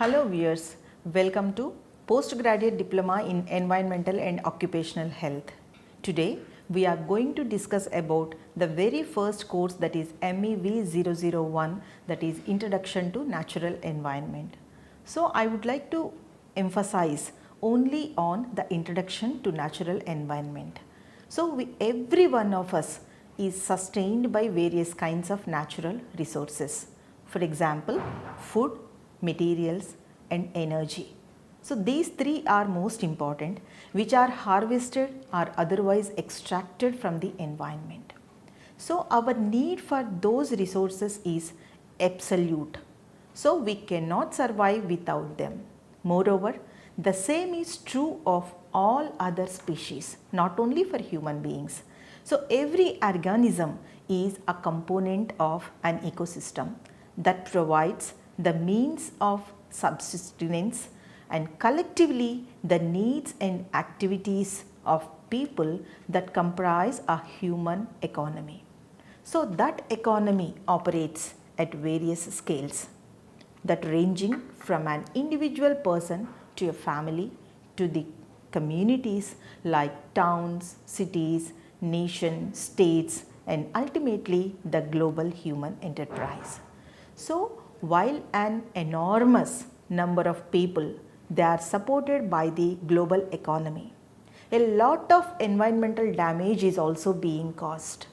Hello viewers, welcome to Postgraduate Diploma in Environmental and Occupational Health. Today we are going to discuss about the very first course, that is MEV 001, that is Introduction to Natural Environment. So I would like to emphasize only on the introduction to natural environment. So every one of us is sustained by various kinds of natural resources. For example, food, materials and energy. So these three are most important, which are harvested or otherwise extracted from the environment. So our need for those resources is absolute. So we cannot survive without them. Moreover, the same is true of all other species, not only for human beings. So every organism is a component of an ecosystem that provides the means of subsistence and collectively the needs and activities of people that comprise a human economy. So that economy operates at various scales, that ranging from an individual person to a family to the communities like towns, cities, nations, states and ultimately the global human enterprise. So while an enormous number of people, they are supported by the global economy, a lot of environmental damage is also being caused.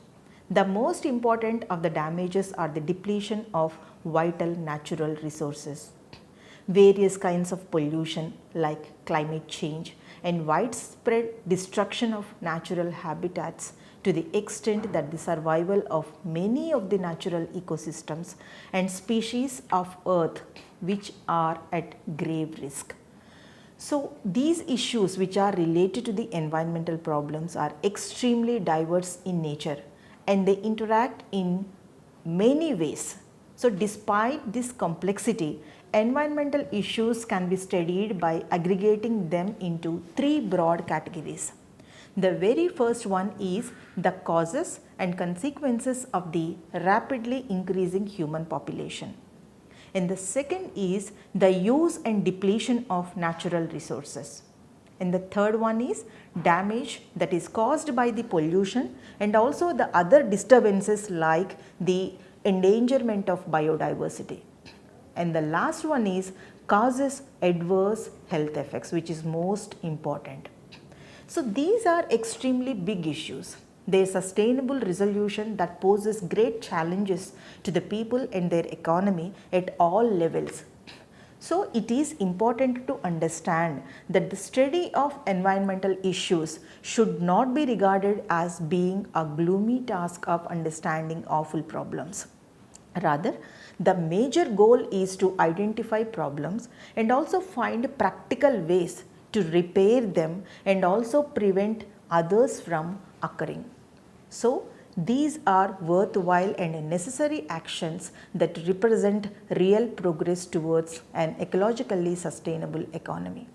The most important of the damages are the depletion of vital natural resources, various kinds of pollution like climate change and widespread destruction of natural habitats to the extent that the survival of many of the natural ecosystems and species of earth which are at grave risk. So these issues which are related to the environmental problems are extremely diverse in nature and they interact in many ways. So despite this complexity, environmental issues can be studied by aggregating them into three broad categories. The very first one is the causes and consequences of the rapidly increasing human population. And the second is the use and depletion of natural resources. And the third one is damage that is caused by the pollution and also the other disturbances like the endangerment of biodiversity. And the last one is causes adverse health effects, which is most important. So these are extremely big issues. Their sustainable resolution that poses great challenges to the people and their economy at all levels. So it is important to understand that the study of environmental issues should not be regarded as being a gloomy task of understanding awful problems. Rather, the major goal is to identify problems and also find practical ways to repair them and also prevent others from occurring. So, these are worthwhile and necessary actions that represent real progress towards an ecologically sustainable economy.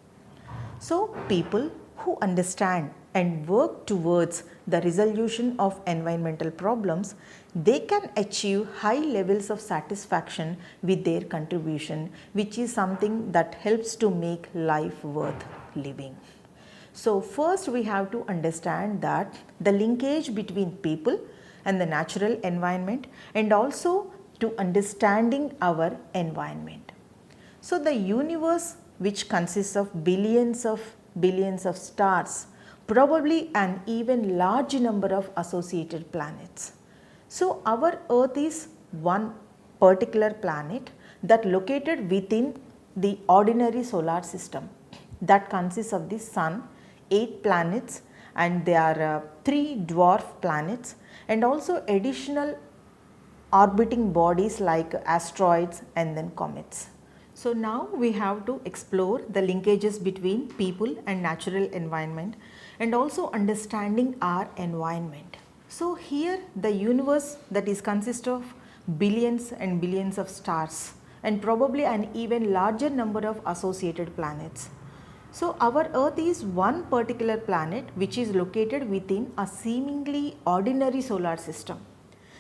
So, people who understand and work towards the resolution of environmental problems, they can achieve high levels of satisfaction with their contribution, which is something that helps to make life worth living. So first we have to understand that the linkage between people and the natural environment and also to understanding our environment. So the universe, which consists of billions of stars, probably an even large number of associated planets. So our earth is one particular planet that located within the ordinary solar system that consists of the sun, 8 planets and there are 3 dwarf planets and also additional orbiting bodies like asteroids and then comets. So now we have to explore the linkages between people and natural environment and also understanding our environment. So here the universe that is consist of billions and billions of stars and probably an even larger number of associated planets. So our earth is one particular planet which is located within a seemingly ordinary solar system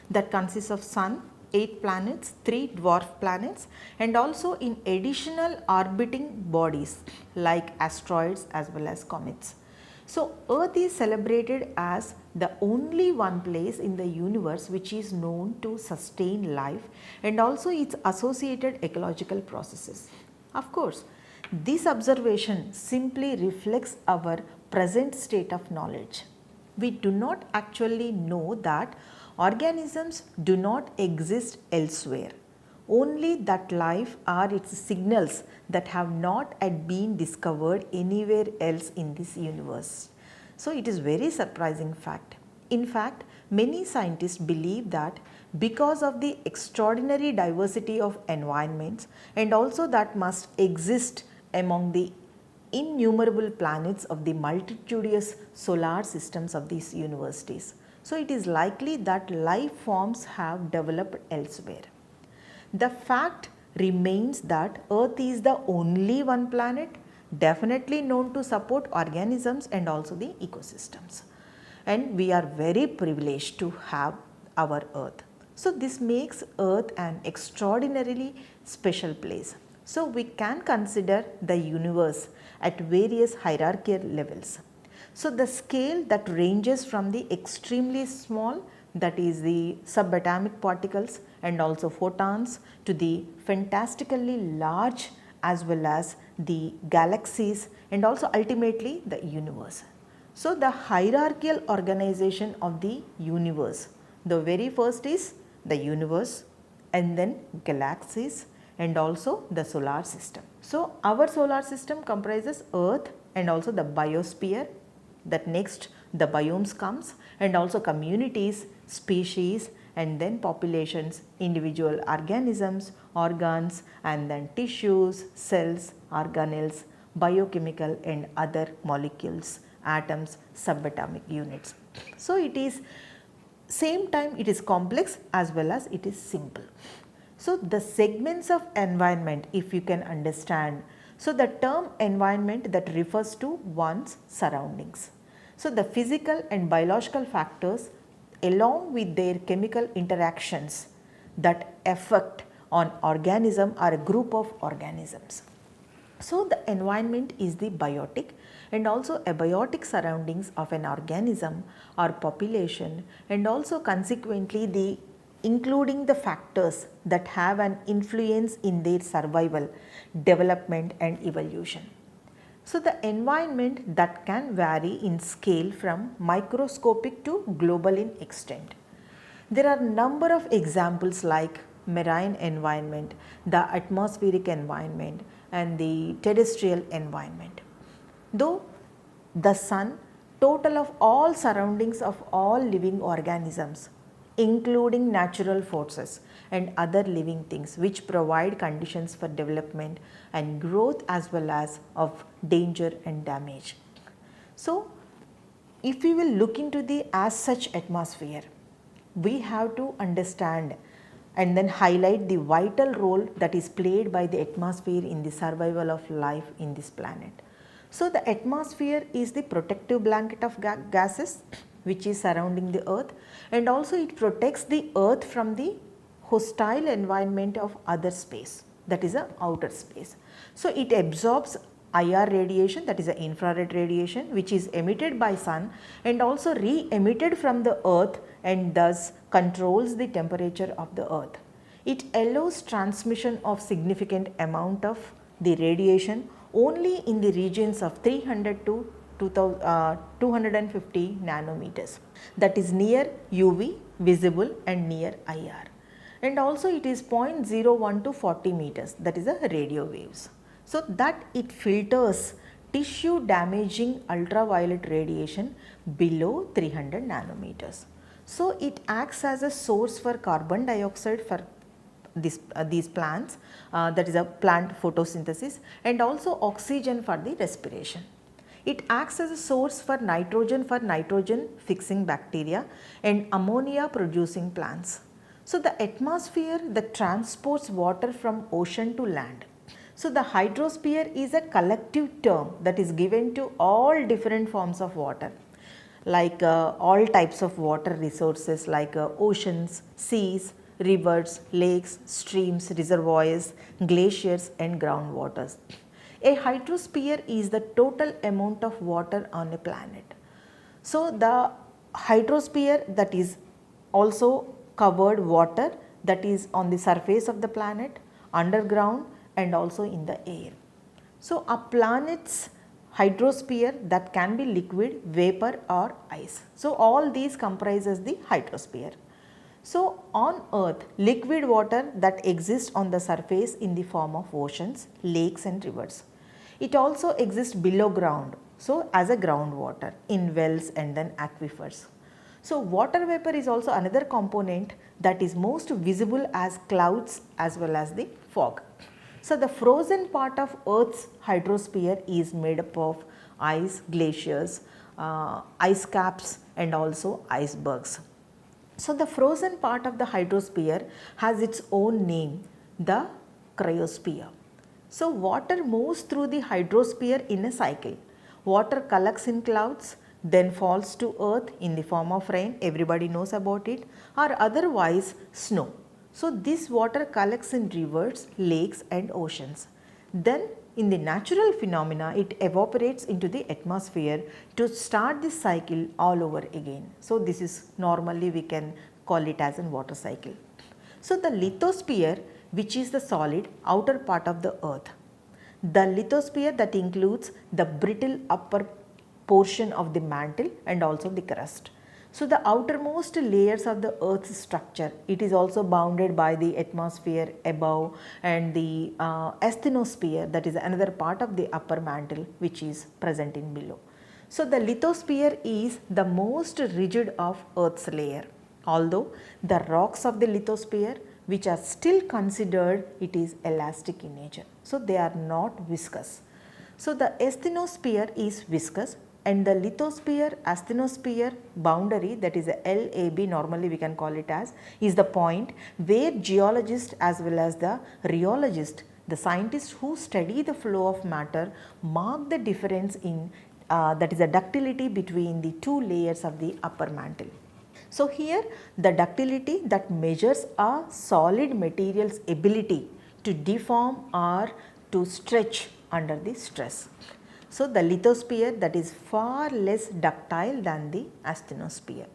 that consists of sun, 8 planets, 3 dwarf planets, and also in additional orbiting bodies like asteroids as well as comets. So, Earth is celebrated as the only one place in the universe which is known to sustain life and also its associated ecological processes. Of course, this observation simply reflects our present state of knowledge. We do not actually know that organisms do not exist elsewhere, only that life are its signals that have not yet been discovered anywhere else in this universe. So, it is very surprising fact. In fact, many scientists believe that because of the extraordinary diversity of environments and also that must exist among the innumerable planets of the multitudinous solar systems of these universities. So, it is likely that life forms have developed elsewhere. The fact remains that Earth is the only one planet definitely known to support organisms and also the ecosystems. And we are very privileged to have our Earth. So, this makes Earth an extraordinarily special place. So, we can consider the universe at various hierarchical levels. So, the scale that ranges from the extremely small, that is the subatomic particles and also photons, to the fantastically large as well as the galaxies and also ultimately the universe. So, the hierarchical organization of the universe, the very first is the universe and then galaxies and also the solar system. So, our solar system comprises Earth and also the biosphere. That next the biomes comes and also communities, species and then populations, individual organisms, organs and then tissues, cells, organelles, biochemical and other molecules, atoms, subatomic units. So, it is same time it is complex as well as it is simple. So, the segments of environment, if you can understand, so the term environment that refers to one's surroundings. So, the physical and biological factors along with their chemical interactions that affect on organism or a group of organisms. So, the environment is the biotic and also abiotic surroundings of an organism or population and also consequently the including the factors that have an influence in their survival, development and evolution. So, the environment that can vary in scale from microscopic to global in extent. There are number of examples like marine environment, the atmospheric environment and the terrestrial environment. Though the sun, total of all surroundings of all living organisms, including natural forces and other living things which provide conditions for development and growth as well as of danger and damage. So, if we will look into the as such atmosphere, we have to understand and then highlight the vital role that is played by the atmosphere in the survival of life in this planet. So, the atmosphere is the protective blanket of gases which is surrounding the earth and also it protects the earth from the hostile environment of other space, that is a outer space. So, it absorbs IR radiation, that is the infrared radiation which is emitted by sun and also re-emitted from the earth and thus controls the temperature of the earth. It allows transmission of significant amount of the radiation only in the regions of 300 to 250 nanometers, that is near UV, visible and near IR, and also it is 0.01 to 40 meters, that is the radio waves. So, that it filters tissue damaging ultraviolet radiation below 300 nanometers. So, it acts as a source for carbon dioxide for these plants, that is a plant photosynthesis, and also oxygen for the respiration. It acts as a source for nitrogen fixing bacteria and ammonia producing plants. So, the atmosphere that transports water from ocean to land. So, the hydrosphere is a collective term that is given to all different forms of water, like all types of water resources like oceans, seas rivers, lakes, streams, reservoirs, glaciers and groundwaters. A hydrosphere is the total amount of water on a planet. So, the hydrosphere, that is also covered water that is on the surface of the planet, underground and also in the air. So, a planet's hydrosphere, that can be liquid, vapor or ice. So, all these comprises the hydrosphere. So, on earth, liquid water that exists on the surface in the form of oceans, lakes and rivers. It also exists below ground, so as a groundwater in wells and then aquifers. So, water vapor is also another component that is most visible as clouds as well as the fog. So, the frozen part of Earth's hydrosphere is made up of ice, glaciers, ice caps and also icebergs. So, the frozen part of the hydrosphere has its own name, the cryosphere. So, water moves through the hydrosphere in a cycle. Water collects in clouds, then falls to earth in the form of rain, everybody knows about it, or otherwise snow. So, this water collects in rivers, lakes and oceans. Then in the natural phenomena, it evaporates into the atmosphere to start this cycle all over again. So, this is normally we can call it as a water cycle. So, the lithosphere, which is the solid outer part of the earth. The lithosphere, that includes the brittle upper portion of the mantle and also the crust. So, the outermost layers of the earth's structure, it is also bounded by the atmosphere above and the asthenosphere, that is another part of the upper mantle which is present in below. So, the lithosphere is the most rigid of earth's layer, although the rocks of the lithosphere, which are still considered, it is elastic in nature. So, they are not viscous. So, the asthenosphere is viscous and the lithosphere asthenosphere boundary, that is a LAB, normally we can call it as, is the point where geologists as well as the rheologists, the scientists who study the flow of matter, mark the difference in that is the ductility between the two layers of the upper mantle. So, here the ductility that measures a solid material's ability to deform or to stretch under the stress. So, the lithosphere, that is far less ductile than the asthenosphere.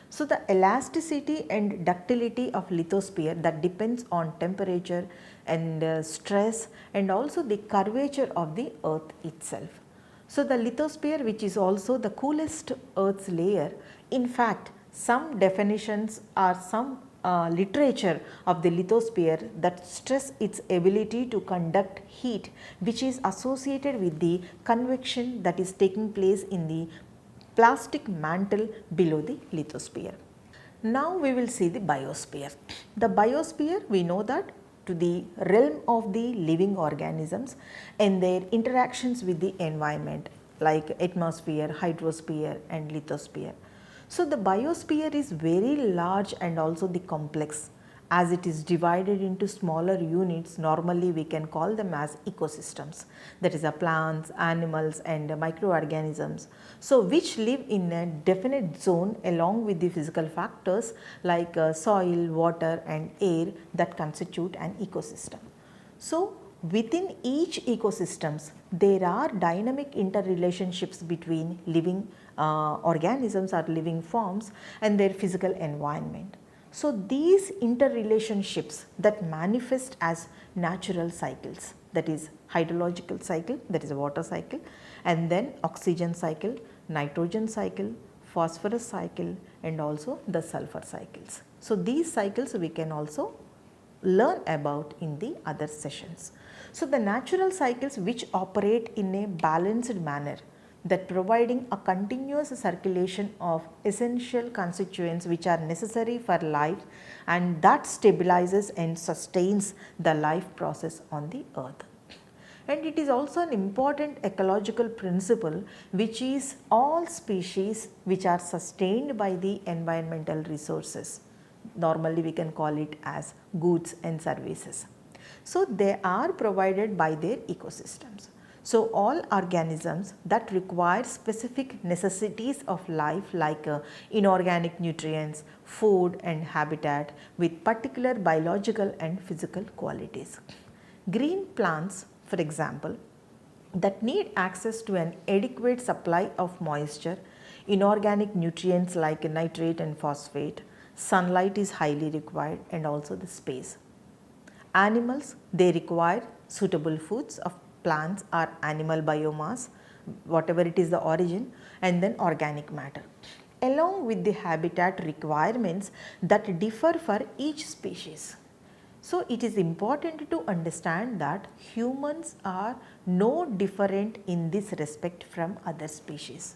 So, the elasticity and ductility of lithosphere, that depends on temperature and stress and also the curvature of the earth itself. So, the lithosphere, which is also the coolest earth's layer, in fact some definitions or some literature of the lithosphere that stress its ability to conduct heat, which is associated with the convection that is taking place in the plastic mantle below the lithosphere. Now, we will see the biosphere. The biosphere, we know that to the realm of the living organisms and their interactions with the environment like atmosphere, hydrosphere and lithosphere. So, the biosphere is very large and also the complex, as it is divided into smaller units. Normally we can call them as ecosystems, that is plants, animals and microorganisms. So, which live in a definite zone along with the physical factors like soil, water and air that constitute an ecosystem. So, within each ecosystems there are dynamic interrelationships between living organisms or living forms and their physical environment. So, these interrelationships that manifest as natural cycles, that is hydrological cycle, that is a water cycle, and then oxygen cycle, nitrogen cycle, phosphorus cycle and also the sulfur cycles. So, these cycles we can also learn about in the other sessions. So, the natural cycles which operate in a balanced manner, that providing a continuous circulation of essential constituents which are necessary for life and that stabilizes and sustains the life process on the earth. And it is also an important ecological principle which is all species which are sustained by the environmental resources. Normally we can call it as goods and services. So, they are provided by their ecosystems. So, all organisms that require specific necessities of life like inorganic nutrients, food and habitat with particular biological and physical qualities. Green plants, for example, that need access to an adequate supply of moisture, inorganic nutrients like nitrate and phosphate, sunlight is highly required, and also the space. Animals, they require suitable foods of plants or animal biomass, whatever it is the origin, and then organic matter, along with the habitat requirements that differ for each species. So, it is important to understand that humans are no different in this respect from other species.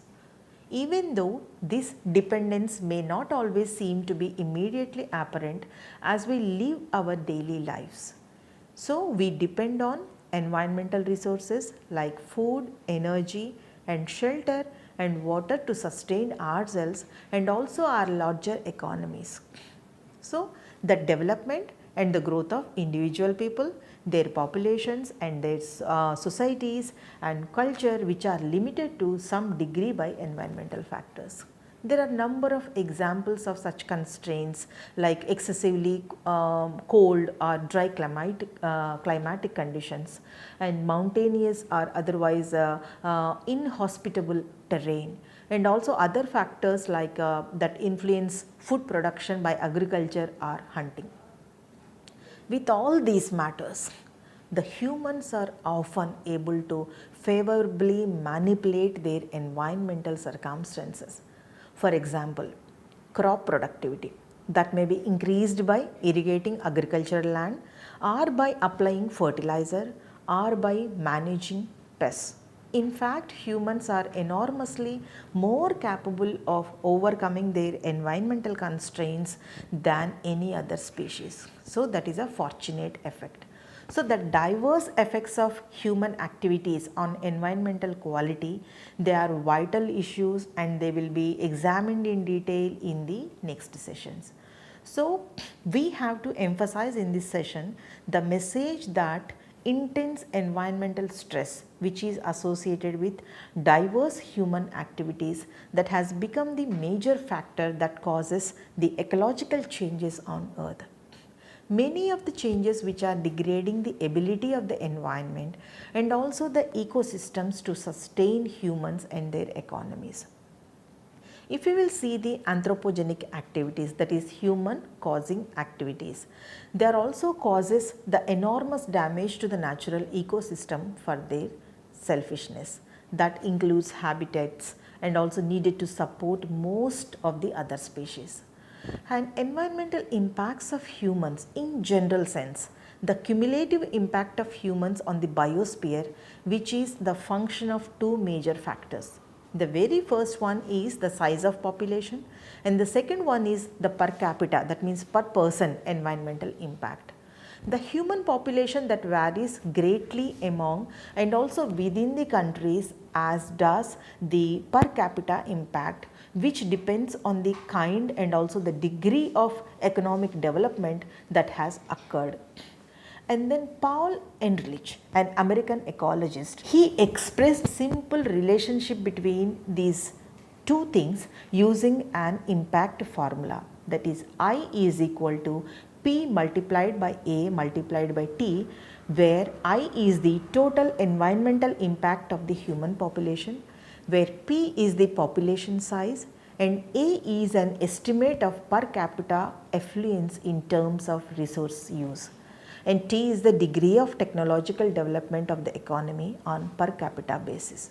Even though this dependence may not always seem to be immediately apparent as we live our daily lives. So, we depend on environmental resources like food, energy and shelter and water to sustain ourselves and also our larger economies. So, the development and the growth of individual people, their populations and their societies and culture which are limited to some degree by environmental factors. There are number of examples of such constraints like excessively cold or dry climatic conditions and mountainous or otherwise inhospitable terrain, and also other factors like that influence food production by agriculture or hunting. With all these matters, the humans are often able to favorably manipulate their environmental circumstances. For example, crop productivity that may be increased by irrigating agricultural land or by applying fertilizer or by managing pests. In fact, humans are enormously more capable of overcoming their environmental constraints than any other species. So, that is a fortunate effect. So, the diverse effects of human activities on environmental quality, they are vital issues and they will be examined in detail in the next sessions. So, we have to emphasize in this session the message that intense environmental stress which is associated with diverse human activities that has become the major factor that causes the ecological changes on earth. Many of the changes which are degrading the ability of the environment and also the ecosystems to sustain humans and their economies. If you will see the anthropogenic activities, that is human causing activities, there also causes the enormous damage to the natural ecosystem for their selfishness. That includes habitats and also needed to support most of the other species. And environmental impacts of humans in general sense, the cumulative impact of humans on the biosphere, which is the function of two major factors. The very first one is the size of population and the second one is the per capita, that means per person environmental impact. The human population that varies greatly among and also within the countries, as does the per capita impact, which depends on the kind and also the degree of economic development that has occurred. And then Paul Ehrlich, an American ecologist, he expressed simple relationship between these two things using an impact formula, that is I is equal to P multiplied by A multiplied by T, where I is the total environmental impact of the human population, where P is the population size and A is an estimate of per capita affluence in terms of resource use, and T is the degree of technological development of the economy on per capita basis.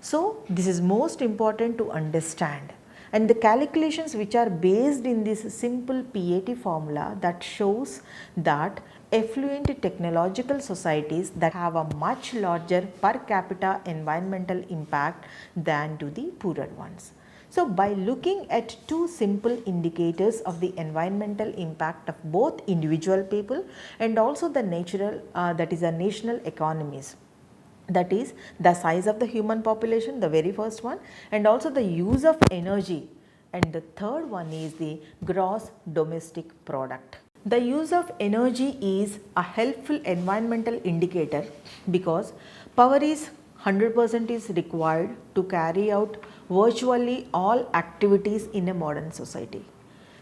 So, this is most important to understand, and the calculations which are based in this simple PAT formula that shows that affluent technological societies that have a much larger per capita environmental impact than do the poorer ones. So, by looking at two simple indicators of the environmental impact of both individual people and also the natural that is the national economies, that is the size of the human population, the very first one, and also the use of energy, and the third one is the gross domestic product. The use of energy is a helpful environmental indicator because power is 100% is required to carry out virtually all activities in a modern society,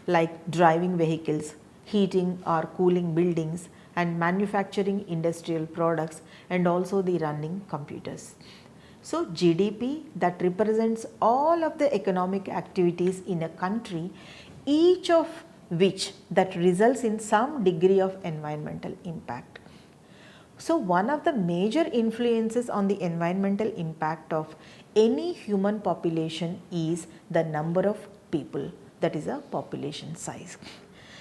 like driving vehicles, heating or cooling buildings, and manufacturing industrial products, and also the running computers. So, GDP that represents all of the economic activities in a country, each of which that results in some degree of environmental impact. So, one of the major influences on the environmental impact of any human population is the number of people, that is a population size.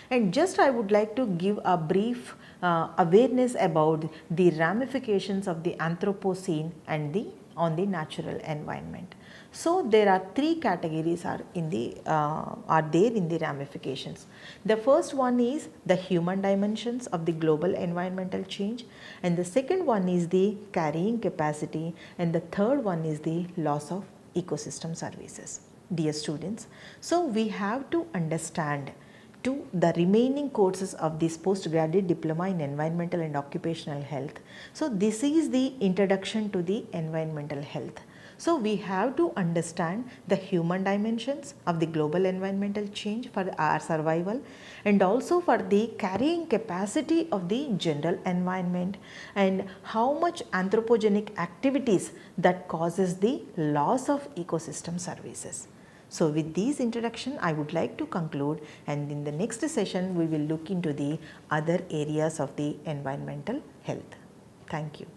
And just I would like to give a brief awareness about the ramifications of the Anthropocene and on the natural environment. So, there are three categories are there in the ramifications. The first one is the human dimensions of the global environmental change, and the second one is the carrying capacity, and the third one is the loss of ecosystem services. Dear students, so we have to understand to the remaining courses of this postgraduate diploma in environmental and occupational health. So, this is the introduction to the environmental health. So, we have to understand the human dimensions of the global environmental change for our survival, and also for the carrying capacity of the general environment, and how much anthropogenic activities that causes the loss of ecosystem services. So, with this introduction I would like to conclude, and in the next session we will look into the other areas of the environmental health. Thank you.